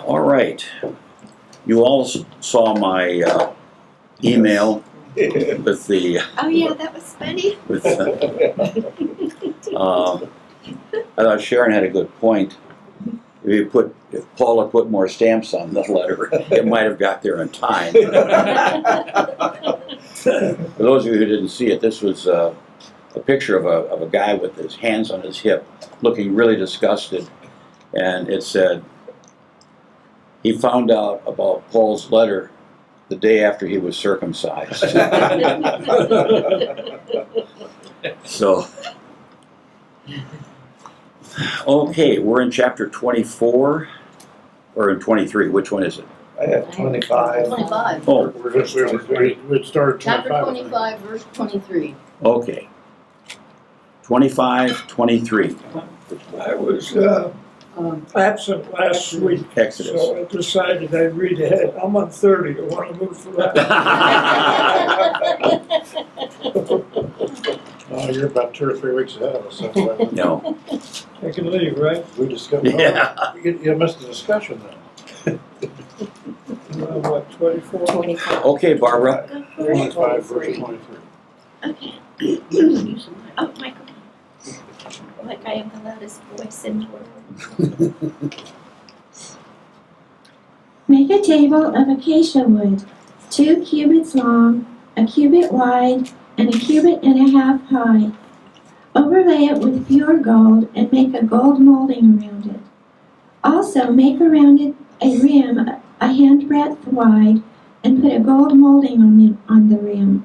All right. You all saw my email with the. Oh yeah, that was funny. With, I thought Sharon had a good point. If Paula put more stamps on the letter, it might have got there in time. For those of you who didn't see it, this was a picture of a guy with his hands on his hip, looking really disgusted, and it said he found out about Paul's letter the day after he was circumcised. So, okay, we're in chapter 24, or in 23, which one is it? I have 25. 25. Oh, We'd start Chapter 25. 25, verse 23. okay. 25, 23, I was absent last week, Exodus. so I decided I'd read ahead. I'm on 30. I want to move for that. You're about 2 or 3 weeks ahead of us. That's why No. I can leave, right? We discussed. Yeah. You missed the discussion then. What, 24? 25. Okay, Barbara. 25 verse 23. Okay. Oh, Michael. Like I am the loudest voice in the world. Make a table of acacia wood, 2 cubits long, a cubit wide, and a cubit and a half high. Overlay it with pure gold and make a gold molding around it. Also make around it a rim a handbreadth wide and put a gold molding on the rim.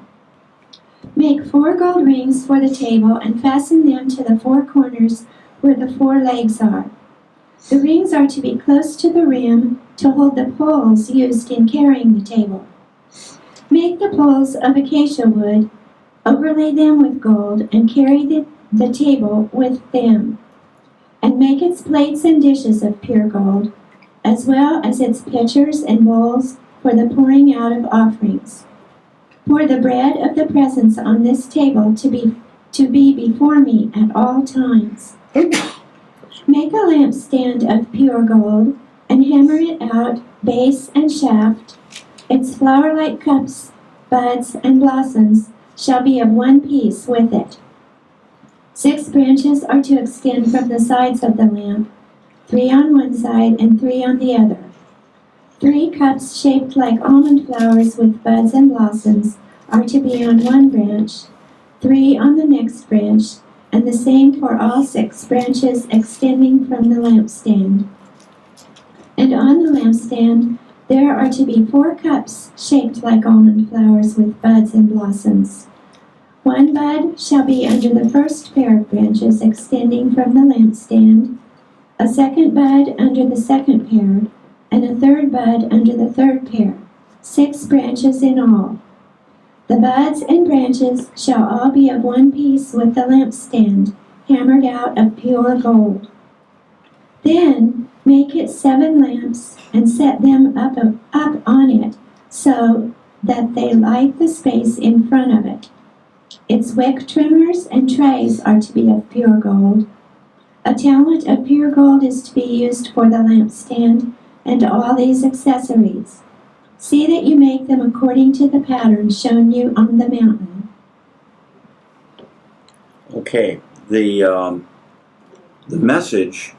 Make 4 gold rings for the table and fasten them to the 4 corners where the 4 legs are. The rings are to be close to the rim to hold the poles used in carrying the table. Make the poles of acacia wood, overlay them with gold, and carry the table with them. And make its plates and dishes of pure gold, as well as its pitchers and bowls for the pouring out of offerings. Pour the bread of the presence on this table to be before me at all times. Make a lampstand of pure gold, and hammer it out, base and shaft. Its flower-like cups, buds, and blossoms shall be of one piece with it. 6 branches are to extend from the sides of the lamp, 3 on one side and 3 on the other. 3 cups shaped like almond flowers with buds and blossoms are to be on one branch, 3 on the next branch, and the same for all 6 branches extending from the lampstand. And on the lampstand there are to be 4 cups shaped like almond flowers with buds and blossoms. 1 bud shall be under the first pair of branches extending from the lampstand, a 2nd bud under the 2nd pair, and a 3rd bud under the 3rd pair, 6 branches in all. The buds and branches shall all be of one piece with the lampstand, hammered out of pure gold. Then make it 7 lamps and set them up on it so that they light the space in front of it. Its wick trimmers and trays are to be of pure gold. A talent of pure gold is to be used for the lampstand and all these accessories. See that you make them according to the pattern shown you on the mountain. Okay, the message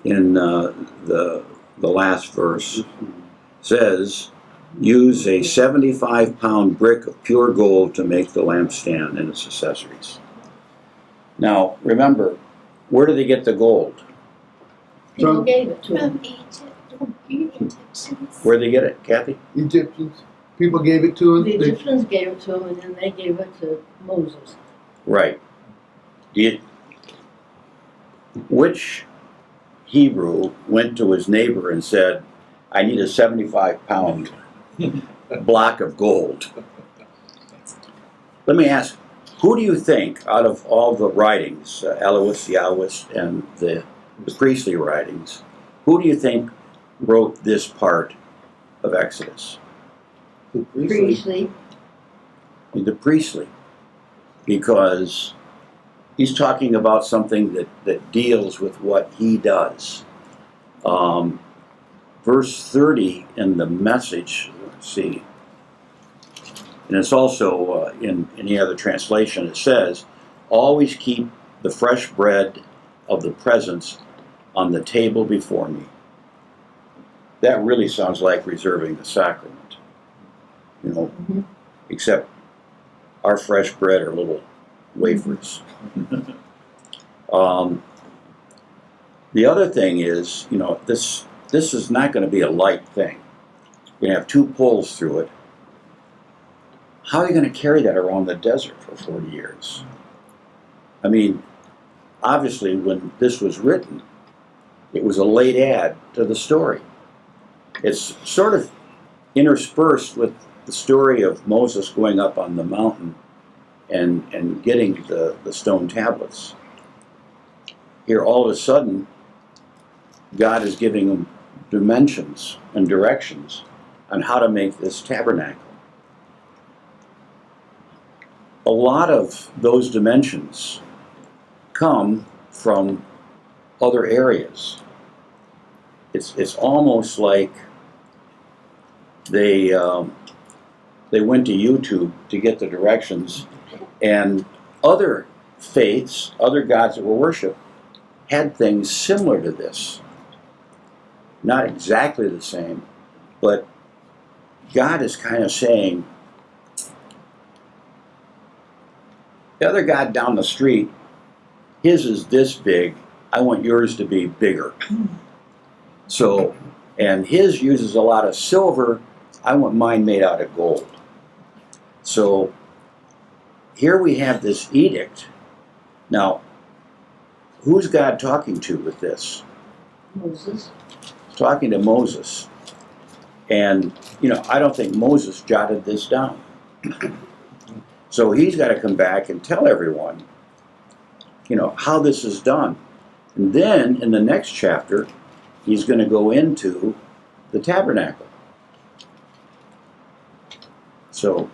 in the last verse says, use a 75-pound brick of pure gold to make the lampstand and its accessories. Now, remember, where do they get the gold? People gave it to him. From Egypt. Egyptians. Where do they get it, Kathy? Egyptians. People gave it to The him. Egyptians gave it to him, and then they gave it to Moses. Right. Which Hebrew went to his neighbor and said, I need a 75-pound block of gold? Let me ask, who do you think, out of all the writings, Elohist, Yahwist, and the priestly writings, who do you think wrote this part of Exodus? Priestly. The priestly. Because he's talking about something that deals with what he does. verse 30 in the Message, let's see, and it's also in any other translation, it says, always keep the fresh bread of the presence on the table before me. That really sounds like reserving the sacrament, you know, except our fresh bread are little wafers. The other thing is, you know, this is not going to be a light thing. You're going to have 2 poles through it. How are you going to carry that around the desert for 40 years? I mean, obviously, when this was written, it was a late add to the story. It's sort of interspersed with the story of Moses going up on the mountain and getting the stone tablets. Here, all of a sudden, God is giving them dimensions and directions on how to make this tabernacle. A lot of those dimensions come from other areas. It's almost like they went to YouTube to get the directions, and other faiths, other gods that were worshipped, had things similar to this. Not exactly the same, but God is kind of saying, the other God down the street, his is this big, I want yours to be bigger. So, and his uses a lot of silver, I want mine made out of gold. So, here we have this edict. Now, who's God talking to with this? Moses. Talking to Moses. And, you know, I don't think Moses jotted this down. So he's got to come back and tell everyone, you know, how this is done. And then, in the next chapter, he's going to go into the tabernacle. So,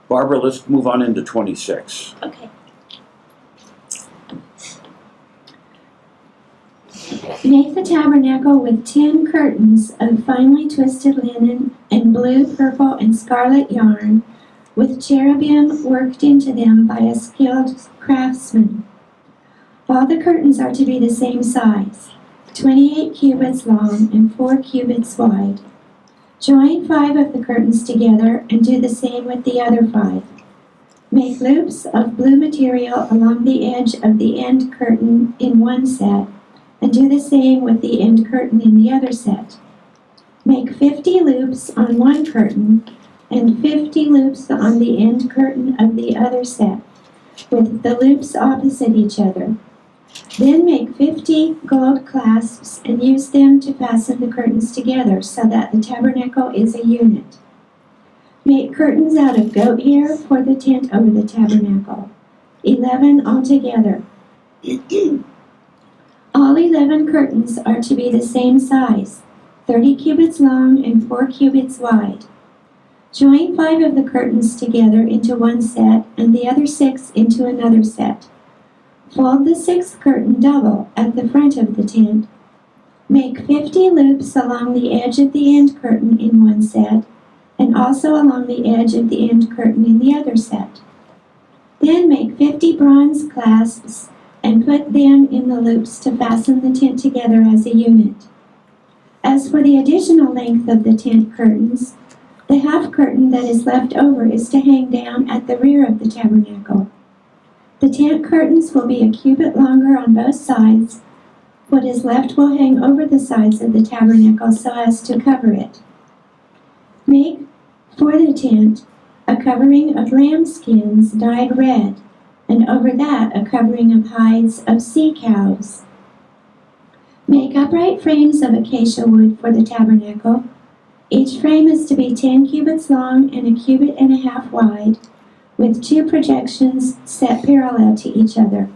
Barbara, let's move on into 26. Okay. Make the tabernacle with 10 curtains of finely twisted linen and blue, purple, and scarlet yarn, with cherubim worked into them by a skilled craftsman. All the curtains are to be the same size, 28 cubits long and 4 cubits wide. Join 5 of the curtains together and do the same with the other 5. Make loops of blue material along the edge of the end curtain in one set, and do the same with the end curtain in the other set. Make 50 loops on one curtain and 50 loops on the end curtain of the other set, with the loops opposite each other. Then make 50 gold clasps and use them to fasten the curtains together so that the tabernacle is a unit. Make curtains out of goat hair for the tent over the tabernacle, 11 altogether. All 11 curtains are to be the same size, 30 cubits long and 4 cubits wide. Join 5 of the curtains together into one set and the other 6 into another set. Fold the 6th curtain double at the front of the tent. Make 50 loops along the edge of the end curtain in one set, and also along the edge of the end curtain in the other set. Then make 50 bronze clasps and put them in the loops to fasten the tent together as a unit. As for the additional length of the tent curtains, the half curtain that is left over is to hang down at the rear of the tabernacle. The tent curtains will be a cubit longer on both sides. What is left will hang over the sides of the tabernacle so as to cover it. Make for the tent a covering of ram skins dyed red, and over that a covering of hides of sea cows. Make upright frames of acacia wood for the tabernacle. Each frame is to be 10 cubits long and a cubit and a half wide, with 2 projections set parallel to each other.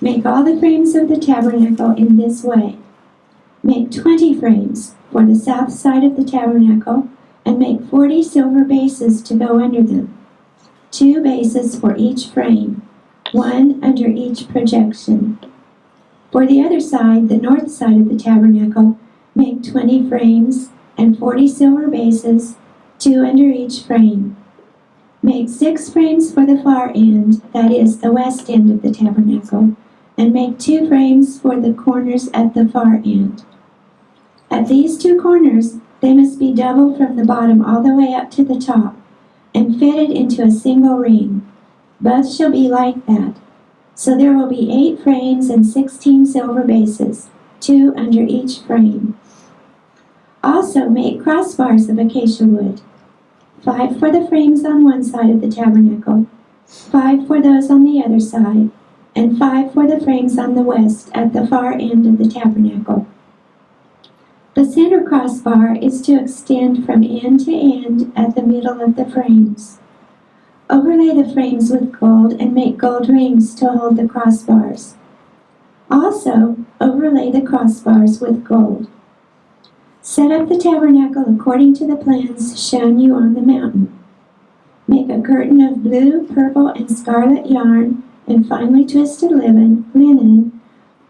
Make all the frames of the tabernacle in this way. Make 20 frames for the south side of the tabernacle, and make 40 silver bases to go under them, 2 bases for each frame, 1 under each projection. For the other side, the north side of the tabernacle, Make 20 frames and 40 silver bases, 2 under each frame. Make 6 frames for the far end, that is, the west end of the tabernacle, and make 2 frames for the corners at the far end. At these 2 corners, they must be double from the bottom all the way up to the top, and fitted into a single ring. Both shall be like that. So there will be 8 frames and 16 silver bases, 2 under each frame. Also make crossbars of acacia wood, 5 for the frames on one side of the tabernacle, 5 for those on the other side, and 5 for the frames on the west at the far end of the tabernacle. The center crossbar is to extend from end to end at the middle of the frames. Overlay the frames with gold and make gold rings to hold the crossbars. Also, overlay the crossbars with gold. Set up the tabernacle according to the plans shown you on the mountain. Make a curtain of blue, purple, and scarlet yarn and finely twisted linen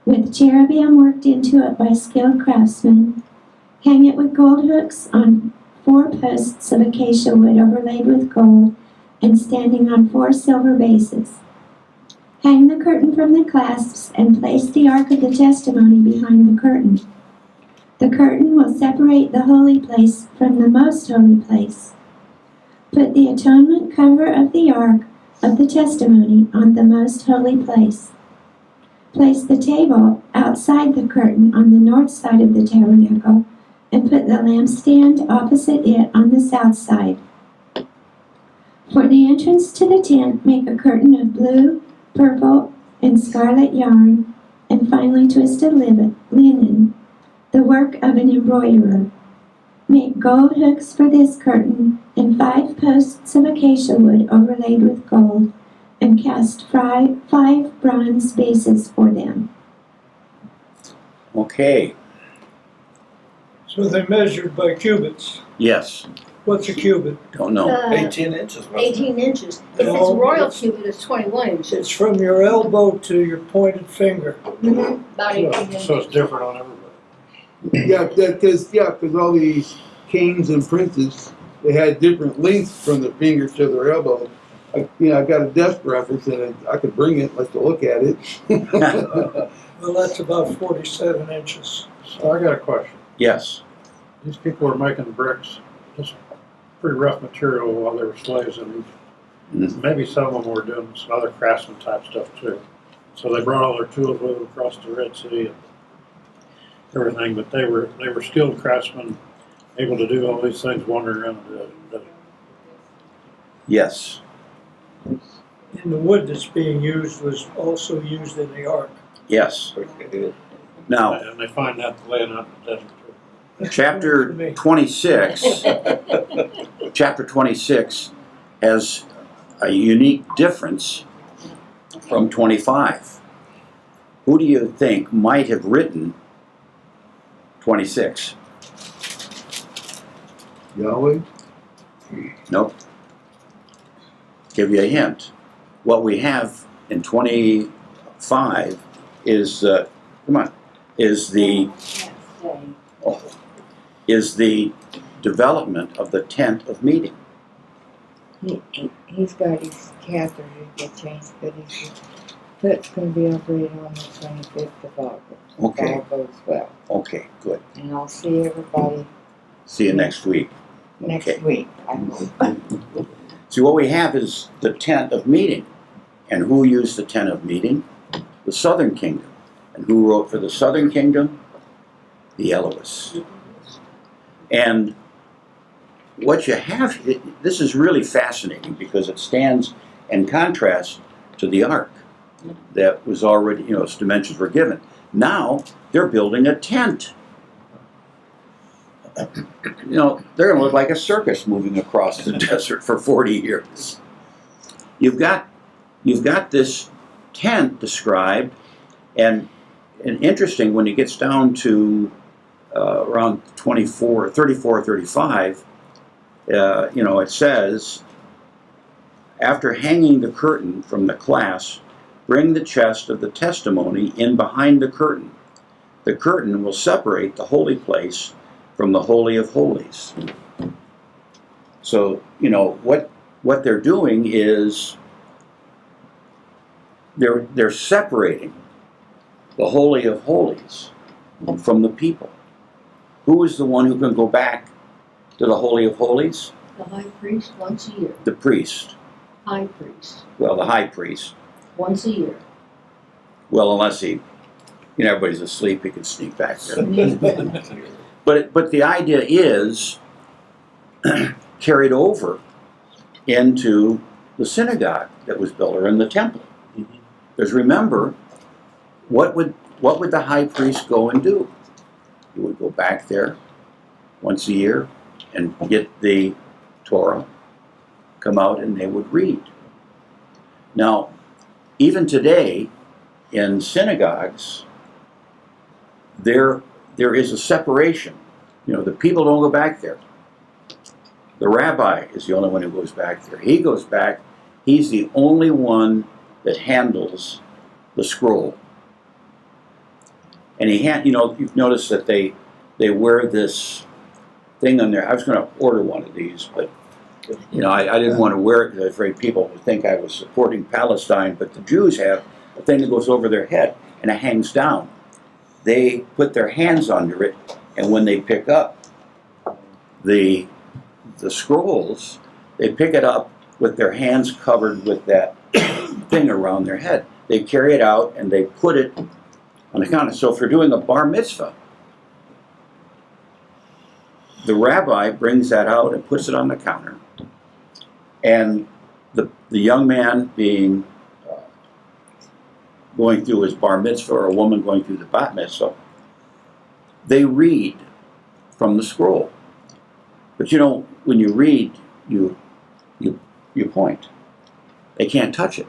with cherubim worked into it by skilled craftsmen. Hang it with gold hooks on 4 posts of acacia wood overlaid with gold and standing on 4 silver bases. Hang the curtain from the clasps and place the Ark of the Testimony behind the curtain. The curtain will separate the holy place from the most holy place. Put the atonement cover of the Ark of the Testimony on the most holy place. Place the table outside the curtain on the north side of the tabernacle and put the lampstand opposite it on the south side. For the entrance to the tent, make a curtain of blue, purple, and scarlet yarn and finely twisted linen, the work of an embroiderer. Make gold hooks for this curtain and 5 posts of acacia wood overlaid with gold, and cast 5 bronze bases for them. Okay, So they measured by cubits. yes, What's a cubit? don't know. 18 inches, wasn't it? 18 inches. If it's No, royal it's- cubit, it's 21 It's inches. from your elbow to your pointed finger. About 18 inches. So it's different on everybody. Yeah, because all the kings and princes, they had different lengths from their fingers to their elbow. I got a desk reference and I could bring it, let's look at it. Well, that's about 47 inches. So I got a question. Yes, These people were making bricks, just pretty rough material while they were slaves, and maybe some of them were doing some other craftsman type stuff too. So they brought all their tools with them across the Red Sea and everything, but they were skilled craftsmen, able to do all these things wandering around the yes, And the wood that's being used was also used in the ark. yes. Now, and they find that laying out in the desert too. chapter 26, chapter 26 has a unique difference from 25. Who do you think might have written 26? Yahweh? Nope. Give you a hint. What we have in 25 is, is the development of the tent of meeting. He's got his catheter to get changed, but foot's going to be operated on the 25th of August. Okay. If all goes well. Okay, good. And I'll see everybody See you next week. next Okay. week, I hope. See, what we have is the tent of meeting. And who used the tent of meeting? The southern kingdom. And who wrote for the southern kingdom? The Eloists. And what you have, this is really fascinating because it stands in contrast to the ark that was already, its dimensions were given. Now they're building a tent. They're going to look like a circus moving across the desert for 40 years. You've got this tent described, and interesting when it gets down to around 34, 35, it says, after hanging the curtain from the clasp, bring the chest of the testimony in behind the curtain. the curtain will separate the holy place from the Holy of Holies. So, what they're doing is they're separating the Holy of Holies from the people. Who is the one who can go back to the Holy of Holies? The high priest once a year. The priest. High priest Well, the high priest. once a year. Well, unless everybody's asleep, he can sneak back there. But the idea is carried over into the synagogue that was built, or in the temple. Because remember, what would the high priest go and do? He would go back there once a year and get the Torah, come out, and they would read. Now, even today, in synagogues, there is a separation. The people don't go back there. The rabbi is the only one who goes back there. He goes back. He's the only one that handles the scroll. And you've noticed that they wear this thing on there. I was going to order one of these, but I didn't want to wear it because I was afraid people would think I was supporting Palestine. But the Jews have a thing that goes over their head and it hangs down. They put their hands under it, and when they pick up the scrolls, they pick it up with their hands covered with that thing around their head. They carry it out and they put it on the counter. So if you're doing a bar mitzvah, the rabbi brings that out and puts it on the counter. And the young man being going through his bar mitzvah, or a woman going through the bat mitzvah, they read from the scroll. But when you read, you point. They can't touch it.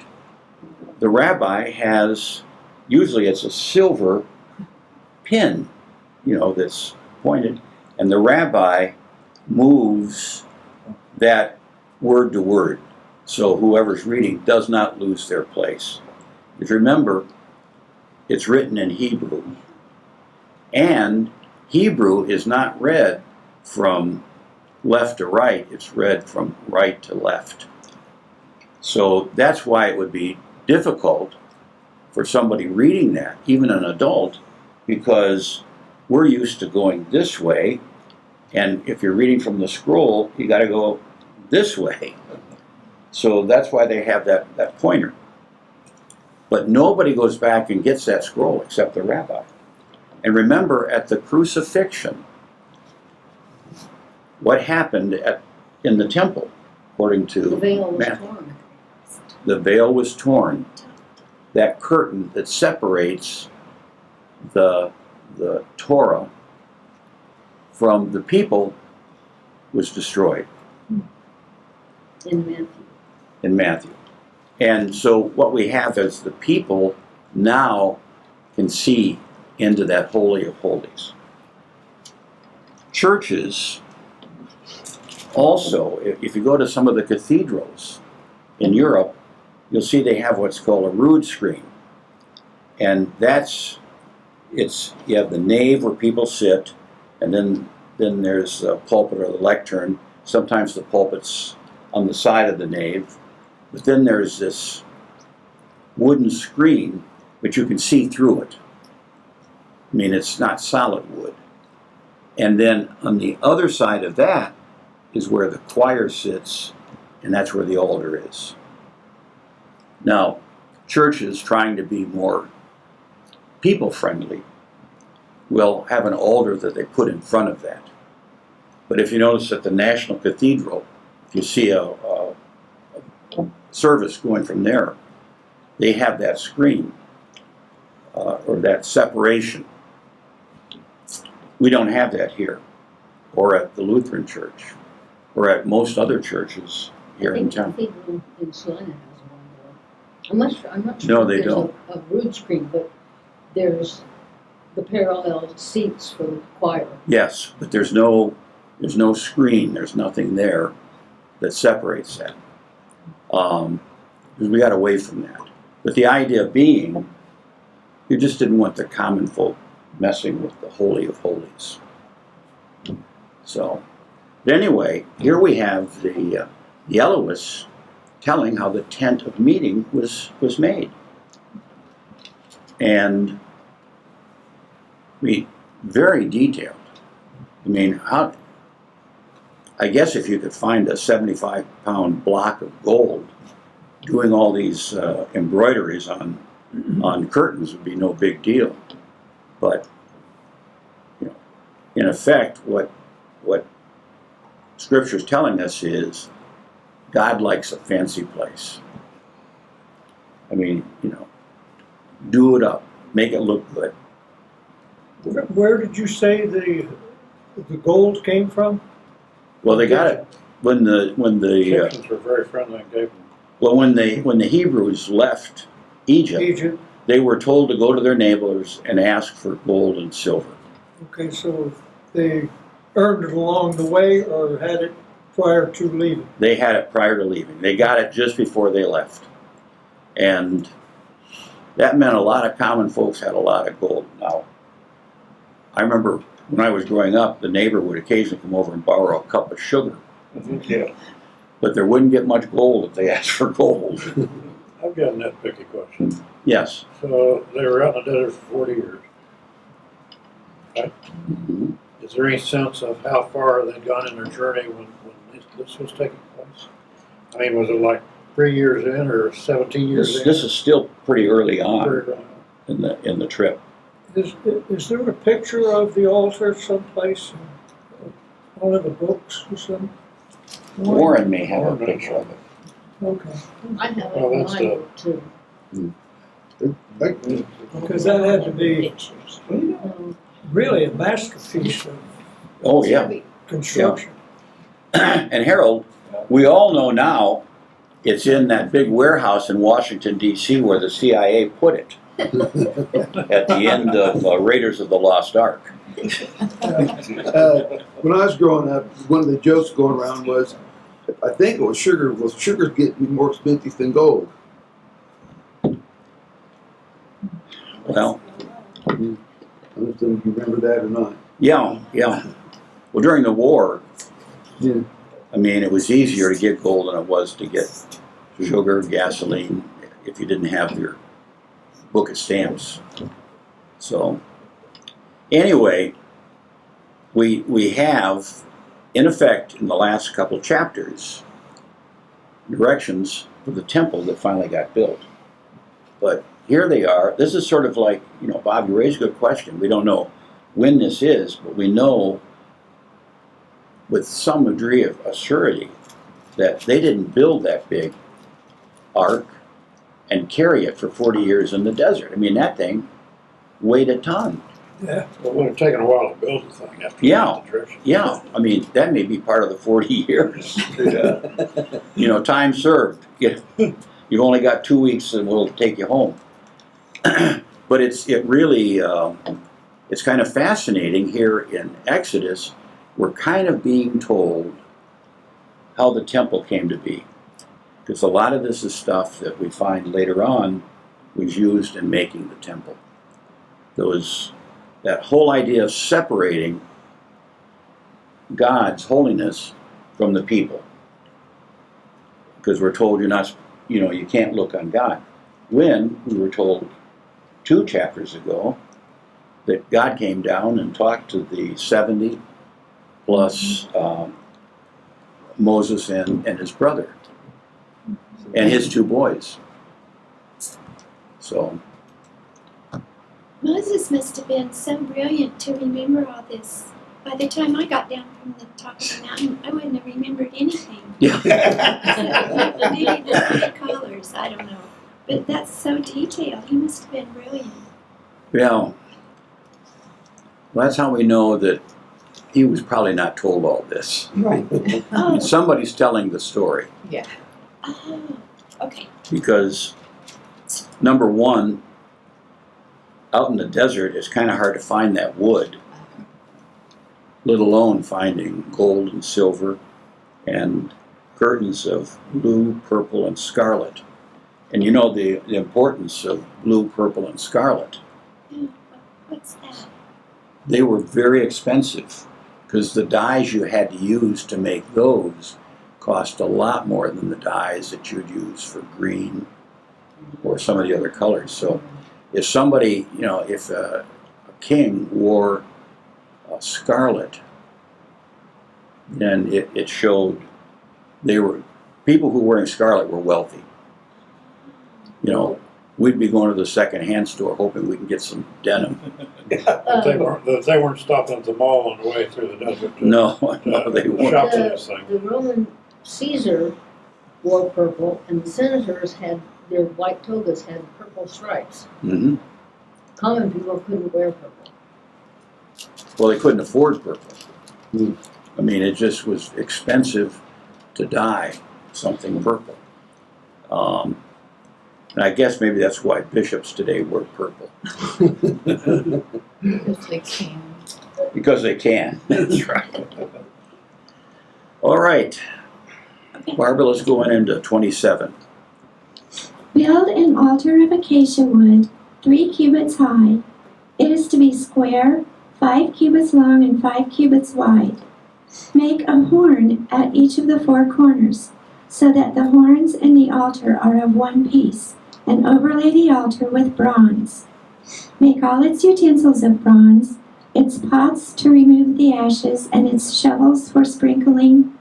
The rabbi has, usually it's a silver pin, that's pointed, and the rabbi moves that word to word, so whoever's reading does not lose their place. Because remember, it's written in Hebrew, and Hebrew is not read from left to right, it's read from right to left. So that's why it would be difficult for somebody reading that, even an adult, because we're used to going this way, and if you're reading from the scroll, you got to go this way. So that's why they have that pointer. But nobody goes back and gets that scroll except the rabbi. And remember, at the crucifixion, what happened in the temple, according to The veil was Matthew? torn. The veil was torn. That curtain that separates the Torah from the people was destroyed In Matthew. in Matthew. And so what we have is the people now can see into that Holy of Holies. Churches also, if you go to some of the cathedrals in Europe, you'll see they have what's called a rood screen. And you have the nave where people sit, and then there's a pulpit or the lectern. Sometimes the pulpit's on the side of the nave. But then there's this wooden screen, but you can see through it. I mean, it's not solid wood. And then on the other side of that is where the choir sits, and that's where the altar is. Now, churches trying to be more people-friendly will have an altar that they put in front of that. But if you notice at the National Cathedral, if you see a service going from there, they have that screen or that separation. We don't have that here, or at the Lutheran Church, or at most other churches here in I town. think in Salina has one though. I'm not sure. No, if they there's don't. A rood screen, but there's the parallel seats for the choir. Yes, but there's no screen. There's nothing there that separates that. Because we got away from that. But the idea being, you just didn't want the common folk messing with the Holy of Holies. So, but anyway, here we have the Yellowist telling how the tent of meeting was made. And very detailed. I mean, I guess if you could find a 75-pound block of gold, doing all these embroideries on curtains would be no big deal. But in effect, what Scripture's telling us is God likes a fancy place. I mean, do it up, make it look good. Where did you say the gold came from? Well, they got it when the Egyptians were very friendly and gave them. well when the Hebrews left Egypt, they were told to go to their neighbors and ask for gold and silver. Okay, so they earned it along the way or had it prior to leaving? They had it prior to leaving. They got it just before they left. And that meant a lot of common folks had a lot of gold. Now, I remember when I was growing up, the neighbor would occasionally come over and borrow a cup of sugar. Yeah. But they wouldn't get much gold if they asked for gold. I've got a nitpicky question. Yes. So they were out in the desert for 40 years. Right? Mhm. Is there any sense of how far they'd gone in their journey when this was taking place? I mean, was it like 3 years in or 17 years in? This is still pretty early on Very early. in the trip. Is there a picture of the altar someplace in one of the books or something? Warren may have a picture of it. Okay, I have it Well, in that's my the- book too. because that had to be Pictures. really a masterpiece of Oh yeah. construction. And Harold, we all know now it's in that big warehouse in Washington, D.C. where the CIA put it at the end of Raiders of the Lost Ark. When I was growing up, one of the jokes going around was, I think it was sugar. Well, sugar's getting more expensive than gold. Well, I don't know if you remember that or not. yeah. Well, during the war, Yeah. I mean, it was easier to get gold than it was to get sugar, gasoline, if you didn't have your book of stamps. So, anyway, we have, in effect, in the last couple of chapters, directions for the temple that finally got built. But here they are. This is sort of like, Bob, you raised a good question. We don't know when this is, but we know with some degree of surety that they didn't build that big ark and carry it for 40 years in the desert. I mean, that thing weighed a ton. Yeah, Well, it would have taken a while to build the thing after Yeah. you got the directions. Yeah, I mean, that may be part of the 40 years. Time served. You've only got 2 weeks and we'll take you home. But it's kind of fascinating here in Exodus. We're kind of being told how the temple came to be. Because a lot of this is stuff that we find later on was used in making the temple. That whole idea of separating God's holiness from the people. Because we're told you can't look on God. When we were told 2 chapters ago that God came down and talked to the 70 plus Moses and his brother and his 2 boys. So, Moses must have been so brilliant to remember all this. By the time I got down from the top of the mountain, I wouldn't have remembered anything. yeah. Maybe the 3 colors, I don't know. But that's so detailed. He must have been brilliant. Well, that's how we know that he was probably not told all this. Right. Oh, Somebody's telling the story. oh, okay. Because, number one, out in the desert, it's kind of hard to find that wood, let alone finding gold and silver and curtains of blue, purple, and scarlet. And you know the importance of blue, purple, and scarlet. Oh, what's that? they were very expensive because the dyes you had to use to make those cost a lot more than the dyes that you'd use for green or some of the other colors. So if somebody, if a king wore scarlet, then it showed people who were wearing scarlet were wealthy. We'd be going to the second-hand store hoping we can get some denim. But they weren't stopping at the mall on the way through the desert. No, they weren't. Shop for this thing. The Roman Caesar wore purple, and the senators had their white togas had purple stripes. Hmm. Common people couldn't wear purple. Well, they couldn't afford purple. Hmm. I mean, it just was expensive to dye something purple. And I guess maybe that's why bishops today wear purple. If they can. Because they can. That's right. All right. Barbara, let's go on into 27. Build an altar of acacia wood, 3 cubits high. It is to be square, 5 cubits long and 5 cubits wide. Make a horn at each of the 4 corners, so that the horns and the altar are of one piece, and overlay the altar with bronze. Make all its utensils of bronze, its pots to remove the ashes, and its shovels for sprinkling,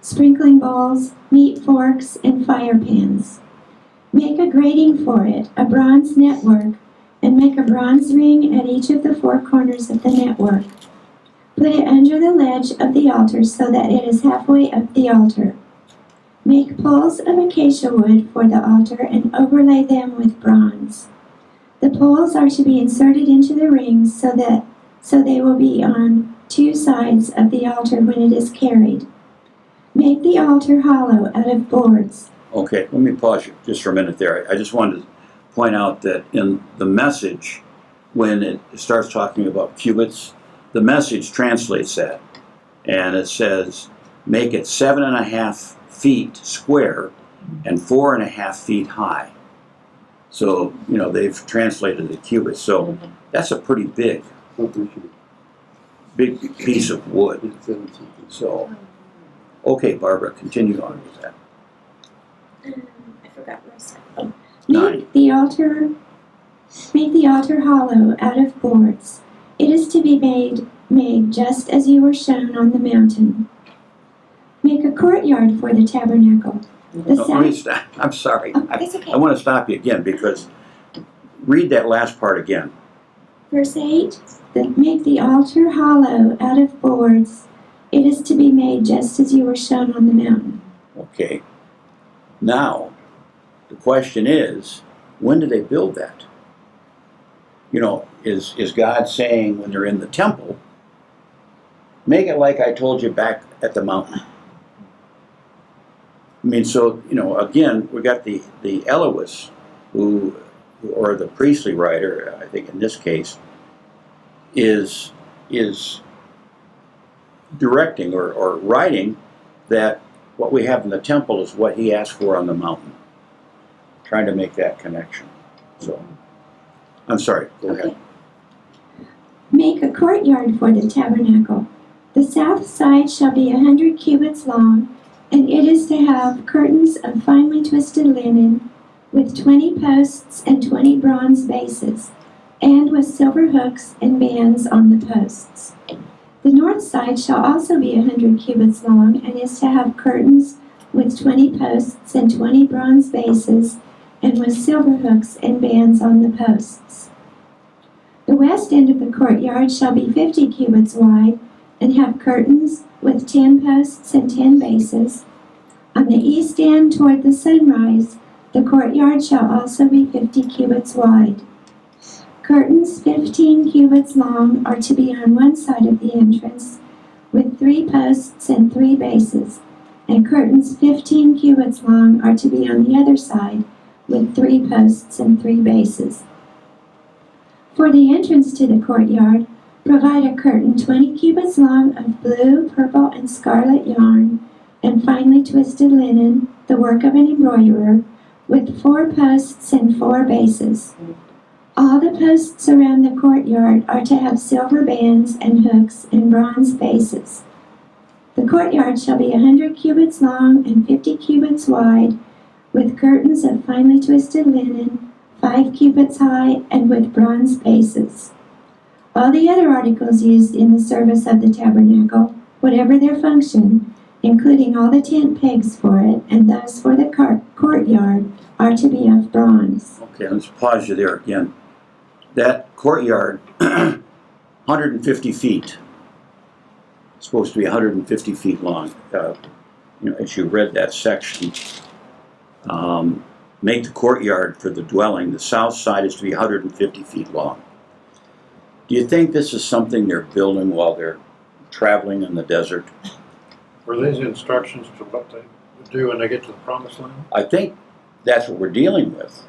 sprinkling bowls, meat forks, and fire pans. Make a grating for it, a bronze network, and make a bronze ring at each of the 4 corners of the network. Put it under the ledge of the altar so that it is halfway up the altar. Make poles of acacia wood for the altar and overlay them with bronze. The poles are to be inserted into the rings so they will be on 2 sides of the altar when it is carried. Make the altar hollow out of boards. Okay, let me pause you just for a minute there. I just wanted to point out that in the Message, when it starts talking about cubits, the Message translates that. And it says, make it 7.5 feet square and 4.5 feet high. So, they've translated the cubits. So that's a pretty big piece of wood. So, okay, Barbara, continue on with that. I forgot where I said. Oh, 9. Make the altar hollow out of boards. It is to be made just as you were shown on the mountain. Make a courtyard for the tabernacle. The No, let me stop. I'm sorry. oh, it's okay. I want to stop you again because read that last part again. Verse 8, make the altar hollow out of boards. It is to be made just as you were shown on the mountain. Okay. Now, the question is, when do they build that? Is God saying when they're in the temple, make it like I told you back at the mountain? I mean, so, again, we got the Eloists or the priestly writer, I think in this case, is directing or writing that what we have in the temple is what he asked for on the mountain. Trying to make that connection. So, I'm sorry, go ahead. Make a courtyard for the tabernacle. The south side shall be 100 cubits long, and it is to have curtains of finely twisted linen, with 20 posts and 20 bronze bases, and with silver hooks and bands on the posts. The north side shall also be 100 cubits long, and is to have curtains with 20 posts and 20 bronze bases, and with silver hooks and bands on the posts. The west end of the courtyard shall be 50 cubits wide, and have curtains with 10 posts and 10 bases. On the east end toward the sunrise, the courtyard shall also be 50 cubits wide. Curtains 15 cubits long are to be on one side of the entrance, with 3 posts and 3 bases, and curtains 15 cubits long are to be on the other side, with 3 posts and 3 bases. For the entrance to the courtyard, provide a curtain 20 cubits long of blue, purple, and scarlet yarn, and finely twisted linen, the work of an embroiderer, with 4 posts and 4 bases. All the posts around the courtyard are to have silver bands and hooks and bronze bases. The courtyard shall be 100 cubits long and 50 cubits wide, with curtains of finely twisted linen, 5 cubits high, and with bronze bases. All the other articles used in the service of the tabernacle, whatever their function, including all the tent pegs for it and those for the courtyard, are to be of bronze. Okay, let's pause you there again. That courtyard, 150 feet, supposed to be 150 feet long. As you read that section, make the courtyard for the dwelling, the south side is to be 150 feet long. Do you think this is something they're building while they're traveling in the desert? Were these instructions to what they would do when they get to the promised land? I think that's what we're dealing with.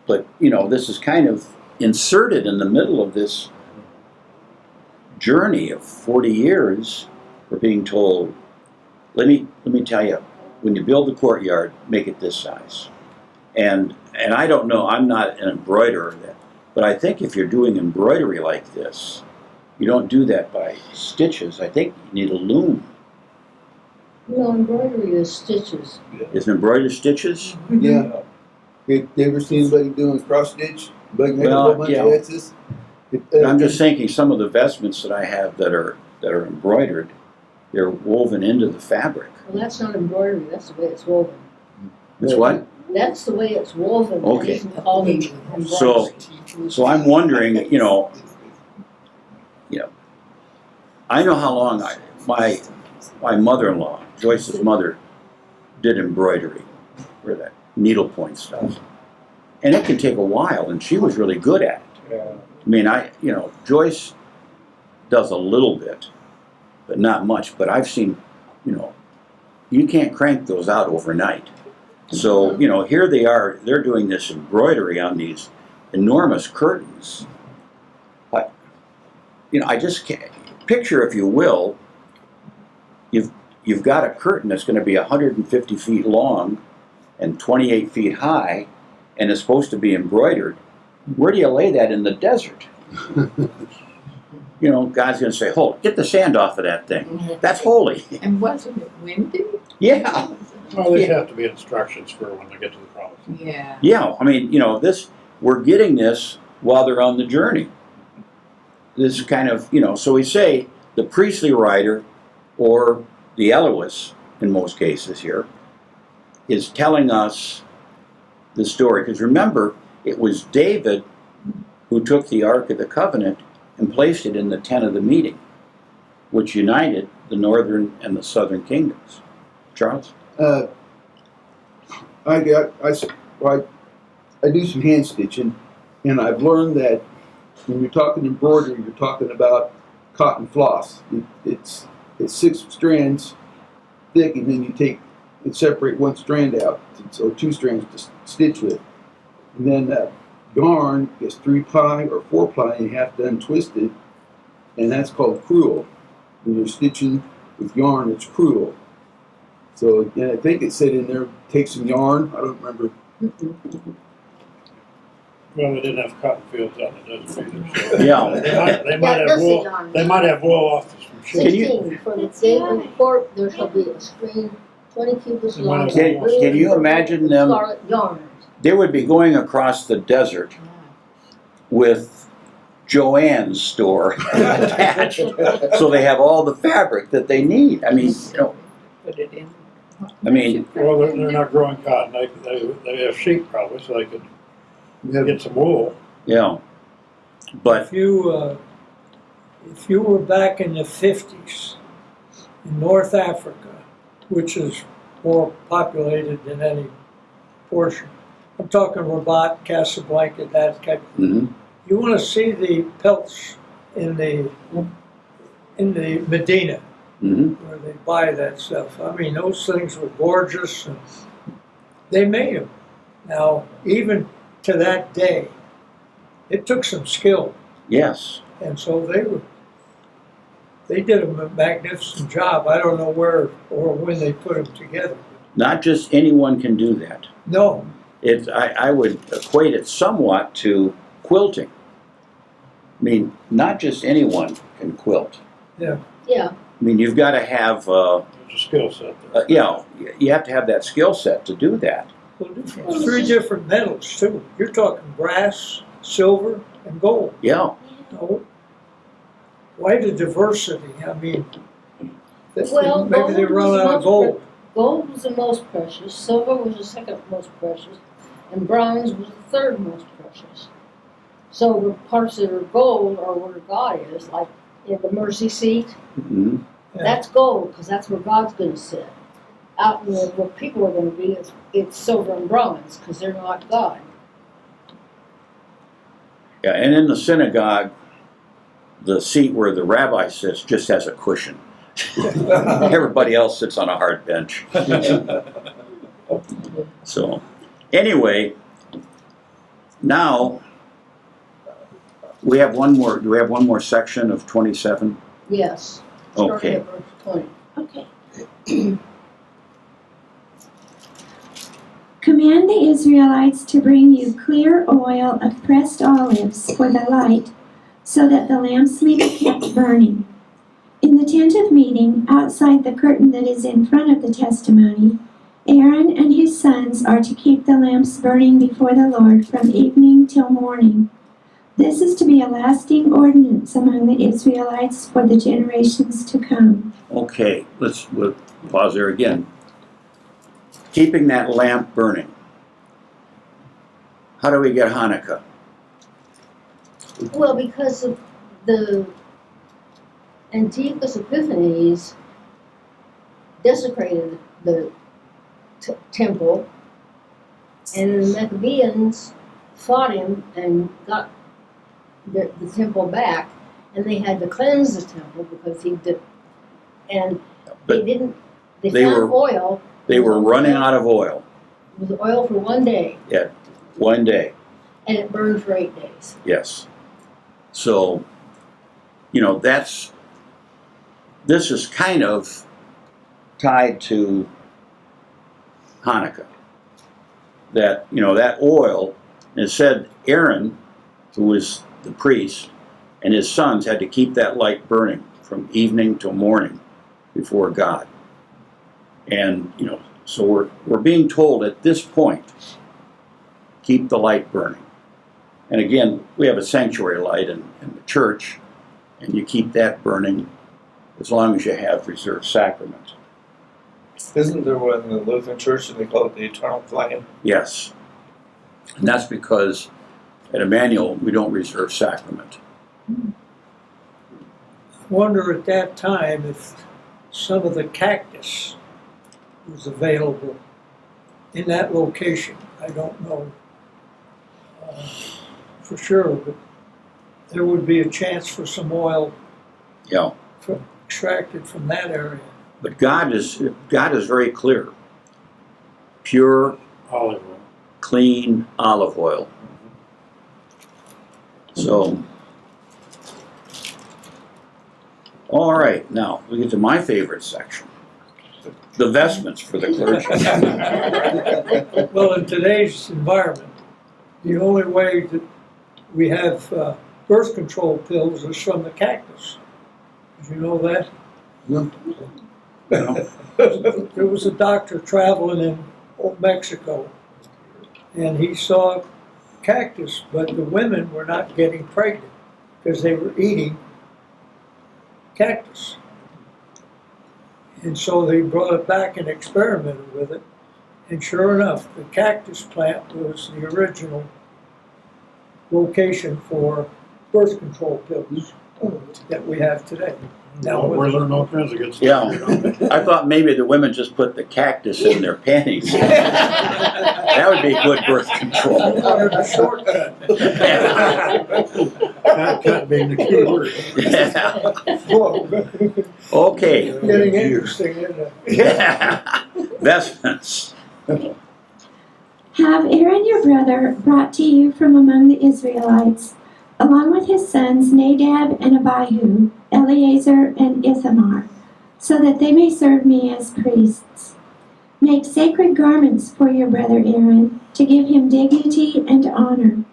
But, this is kind of inserted in the middle of this journey of 40 years. We're being told, let me tell you, when you build the courtyard, make it this size. And I don't know, I'm not an embroiderer, but I think if you're doing embroidery like this, you don't do that by stitches. I think you need a loom. No, embroidery is stitches. Is embroidery stitches? Yeah. You ever seen anybody doing cross stitch? Like make a Well, whole bunch yeah. of X's? I'm just thinking some of the vestments that I have that are embroidered, they're woven into the fabric. Well, that's not embroidery, that's the way it's woven. It's what? That's the way it's woven. Okay. It isn't called embroidery. So I'm wondering, I know how long my mother-in-law, Joyce's mother, did embroidery, or that needlepoint stuff. And it can take a while, and she was really good at it. I mean, Joyce does a little bit, but not much. But I've seen, you can't crank those out overnight. So, here they are, they're doing this embroidery on these enormous curtains. But, I just can't, picture, if you will, you've got a curtain that's going to be 150 feet long and 28 feet high, and is supposed to be embroidered. Where do you lay that in the desert? God's going to say, "Hold, get the sand off of that thing. That's holy." And wasn't it windy? Yeah. Well, these have to be instructions for when they get to the promised land. Yeah. Yeah, I mean, we're getting this while they're on the journey. This is kind of, so we say the priestly writer, or the Elohist in most cases here, is telling us the story. Because remember, it was David who took the Ark of the Covenant and placed it in the tent of the meeting, which united the northern and the southern kingdoms. Charles? I do some hand stitching, and I've learned that when you're talking embroidery, you're talking about cotton floss. It's 6 strands thick, and then you take and separate one strand out, so 2 strands to stitch with. And then yarn is 3-ply or 4-ply, and you have to untwist it, and that's called crewel. When you're stitching with yarn, it's crewel. So, and I think it said in there, take some yarn. I don't remember. Well, they didn't have cotton fields out in the desert either. So Yeah. they might have wool. They might have wool off some sheep. Can you- 16, from the gate of the court, there shall be a screen 20 cubits long. Can you imagine them? Scarlet yarn. They would be going across the desert with Joanne's store attached, so they have all the fabric that they need. I mean, Put it in. Well, they're not growing cotton. They have sheep probably, so they could get some wool. But If you were back in the 50s in North Africa, which is more populated than any portion, I'm talking Rabat, Casablanca, that kind of mhm. You want to see the pelts in the Medina Mhm. where they buy that stuff. I mean, those things were gorgeous, and they made them. Now, even to that day, it took some skill, Yes. and so they did a magnificent job. I don't know where or when they put them together. Not just anyone can do that. No, I would equate it somewhat to quilting. I mean, not just anyone can quilt. Yeah, I mean, you've got to have, There's a skill set there. you know, you have to have that skill set to do that. Well, there's 3 different metals too. You're talking brass, silver, and gold. Yeah, No. Why the diversity? I mean, Well, maybe they gold run was out of most gold. gold was the most precious, silver was the second most precious, and bronze was the third most precious. So the parts that are gold are where God is, like in the mercy seat, hmm Yeah. that's gold, because that's where God's gonna sit. Out where people are gonna be, it's silver and bronze, because they're not God. yeah. And in the synagogue, the seat where the rabbi sits just has a cushion. Everybody else sits on a hard bench. So, anyway, now we have one more. Do we have one more section of 27? Yes. Okay. Starting at verse 20. Okay. Command the Israelites to bring you clear oil of pressed olives for the light, so that the lamps may be kept burning. In the tent of meeting, outside the curtain that is in front of the testimony, Aaron and his sons are to keep the lamps burning before the Lord from evening till morning. This is to be a lasting ordinance among the Israelites for the generations to come. Okay, we'll pause there again. Keeping that lamp burning. How do we get Hanukkah? Well, because of the Antiochus Epiphanes desecrated the temple, and the Maccabeans fought him and got the temple back, and they had to cleanse the temple because he did, and But they didn't. They they found were- oil. They were running out of oil. It was oil for one day, One day, and it burned for 8 days. yes. So, this is kind of tied to Hanukkah. That oil, it said Aaron, who was the priest, and his sons had to keep that light burning from evening till morning before God. And, so we're being told at this point, keep the light burning. And again, we have a sanctuary light in the church, and you keep that burning as long as you have reserved sacrament. Isn't there one in the Lutheran Church and they call it the eternal flame? Yes. And that's because at Emmanuel, we don't reserve sacrament. I wonder at that time if some of the cactus was available in that location. I don't know for sure, but there would be a chance for some oil Yeah. extracted from that area. But God is very clear. Pure, Olive oil. clean olive oil. So, all right, now we get to my favorite section. The vestments for the clergy. Well, in today's environment, the only way that we have birth control pills is from the cactus. Did you know that? No. There was a doctor traveling in Old Mexico, and he saw cactus, but the women were not getting pregnant because they were eating cactus. And so they brought it back and experimented with it, and sure enough, the cactus plant was the original location for birth control pills that we have today. Now, We're learning all kinds of good stuff. Yeah. you know. I thought maybe the women just put the cactus in their panties. That would be good birth control. wanted a shortcut. Cut being the key word. Yeah. Okay. Getting interesting, isn't it? Yeah. Vestments. Have Aaron your brother brought to you from among the Israelites, along with his sons Nadab and Abihu, Eleazar and Ithamar, so that they may serve me as priests. Make sacred garments for your brother Aaron, to give him dignity and honor.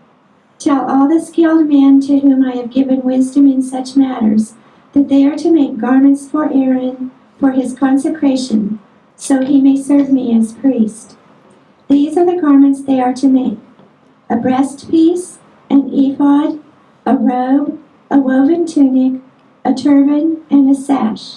Tell all the skilled men to whom I have given wisdom in such matters that they are to make garments for Aaron for his consecration, so he may serve me as priest. These are the garments they are to make: a breastpiece, an ephod, a robe, a woven tunic, a turban, and a sash.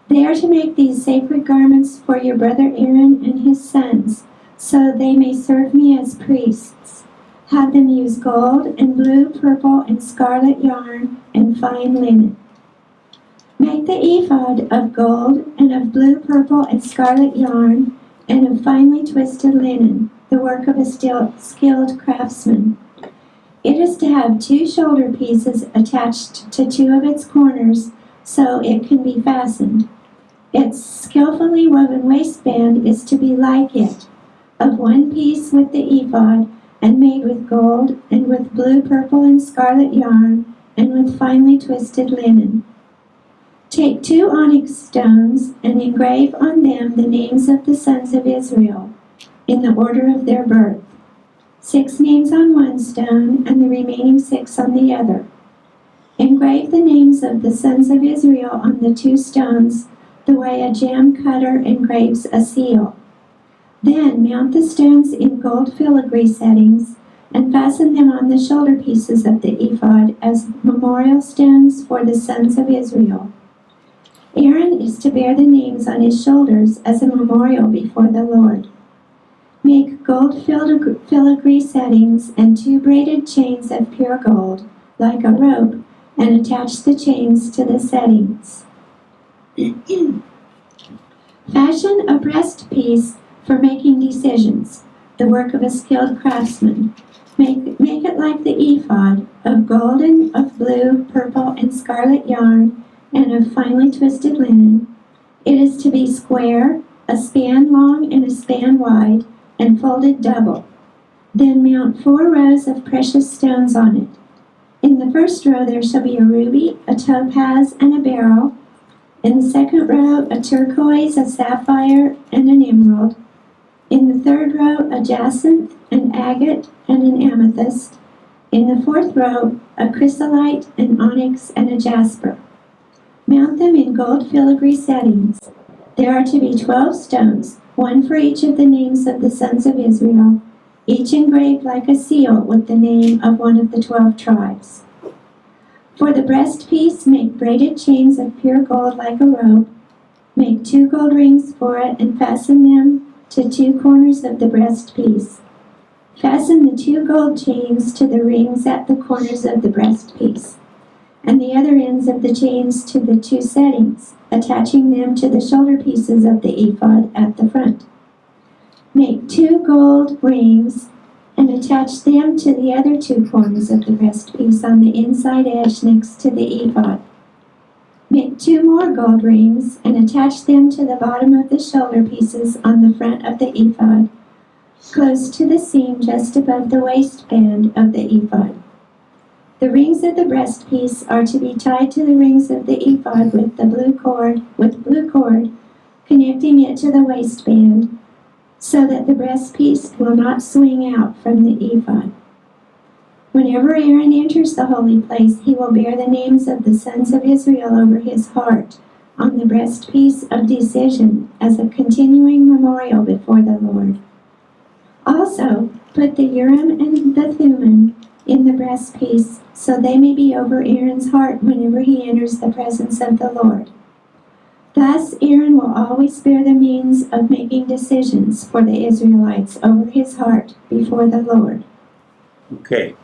They are to make these sacred garments for your brother Aaron and his sons, so they may serve me as priests. Have them use gold and blue, purple, and scarlet yarn and fine linen. Make the ephod of gold and of blue, purple, and scarlet yarn and of finely twisted linen, the work of a skilled craftsman. It is to have 2 shoulder pieces attached to 2 of its corners so it can be fastened. Its skillfully woven waistband is to be like it, of 1 piece with the ephod, and made with gold and with blue, purple, and scarlet yarn and with finely twisted linen. Take 2 onyx stones and engrave on them the names of the sons of Israel in the order of their birth. 6 names on one stone and the remaining 6 on the other. Engrave the names of the sons of Israel on the 2 stones the way a gem cutter engraves a seal. Then mount the stones in gold filigree settings and fasten them on the shoulder pieces of the ephod as memorial stones for the sons of Israel. Aaron is to bear the names on his shoulders as a memorial before the Lord. Make gold filigree settings and 2 braided chains of pure gold, like a rope, and attach the chains to the settings. Fashion a breastpiece for making decisions, the work of a skilled craftsman. Make it like the ephod, of gold and of blue, purple, and scarlet yarn, and of finely twisted linen. It is to be square, a span long and a span wide, and folded double. Then mount 4 rows of precious stones on it. In the first row there shall be a ruby, a topaz, and a beryl. In the second row, a turquoise, a sapphire, and an emerald. In the third row, a jacinth, an agate, and an amethyst. In the fourth row, a chrysolite, an onyx, and a jasper. Mount them in gold filigree settings. There are to be 12 stones, 1 for each of the names of the sons of Israel, each engraved like a seal with the name of one of the 12 tribes. For the breastpiece, make braided chains of pure gold like a rope. Make 2 gold rings for it and fasten them to 2 corners of the breastpiece. Fasten the 2 gold chains to the rings at the corners of the breastpiece, and the other ends of the chains to the 2 settings, attaching them to the shoulder pieces of the ephod at the front. Make 2 gold rings and attach them to the other 2 corners of the breastpiece on the inside edge next to the ephod. Make 2 more gold rings and attach them to the bottom of the shoulder pieces on the front of the ephod, close to the seam just above the waistband of the ephod. The rings of the breastpiece are to be tied to the rings of the ephod with blue cord, connecting it to the waistband, so that the breastpiece will not swing out from the ephod. Whenever Aaron enters the holy place, he will bear the names of the sons of Israel over his heart on the breastpiece of decision as a continuing memorial before the Lord. Also, put the Urim and the Thummim in the breastpiece, so they may be over Aaron's heart whenever he enters the presence of the Lord. Thus, Aaron will always bear the means of making decisions for the Israelites over his heart before the Lord. Okay,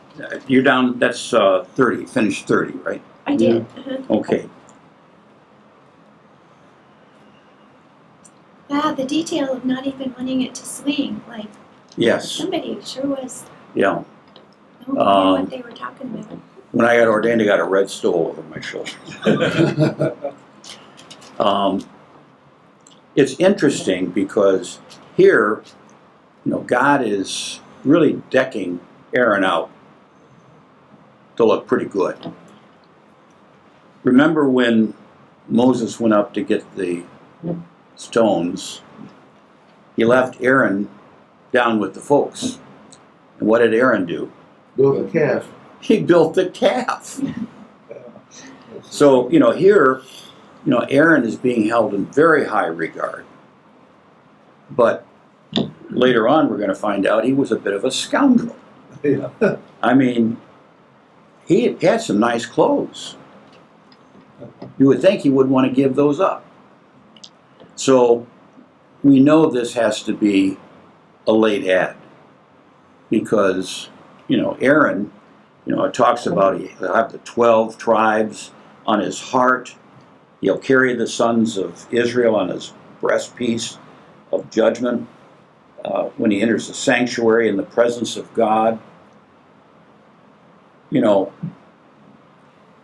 you're down, that's 30, finished 30, right? I did. Okay. Wow, the detail of not even wanting it to swing. Like, Yes, somebody sure was yeah. knew what they were talking about. When I got ordained, I got a red stole over my shoulder. It's interesting because here, God is really decking Aaron out to look pretty good. Remember when Moses went up to get the stones, he left Aaron down with the folks. And what did Aaron do? Build a calf. He built the calf. So, here, Aaron is being held in very high regard. But later on, we're going to find out he was a bit of a scoundrel. Yeah. I mean, he had some nice clothes. You would think he would want to give those up. So we know this has to be a late ad because, Aaron, it talks about he'll have the 12 tribes on his heart. He'll carry the sons of Israel on his breastpiece of judgment when he enters the sanctuary in the presence of God.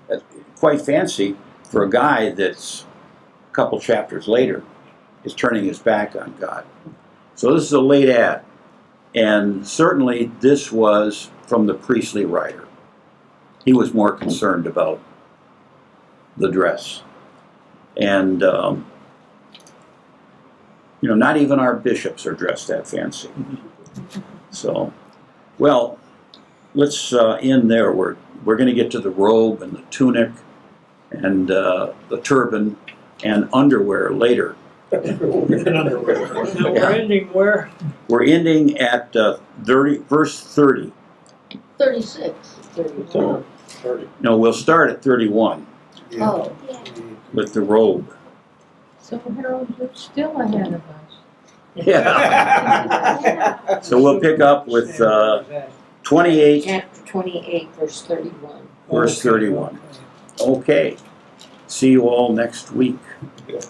That's quite fancy for a guy that's a couple chapters later is turning his back on God. So this is a late ad. And certainly this was from the priestly writer. He was more concerned about the dress. And, not even our bishops are dressed that fancy. So, well, let's end there. We're going to get to the robe and the tunic and the turban and underwear later. And underwear. Now we're ending where? We're ending at verse 30. 36. 30. No, we'll start at 31 Oh, Yeah. with the robe. So Harold, you're still ahead of us. Yeah. So we'll pick up with 28, Chapter 28, verse 31. verse 31. Okay. See you all next week. Yeah.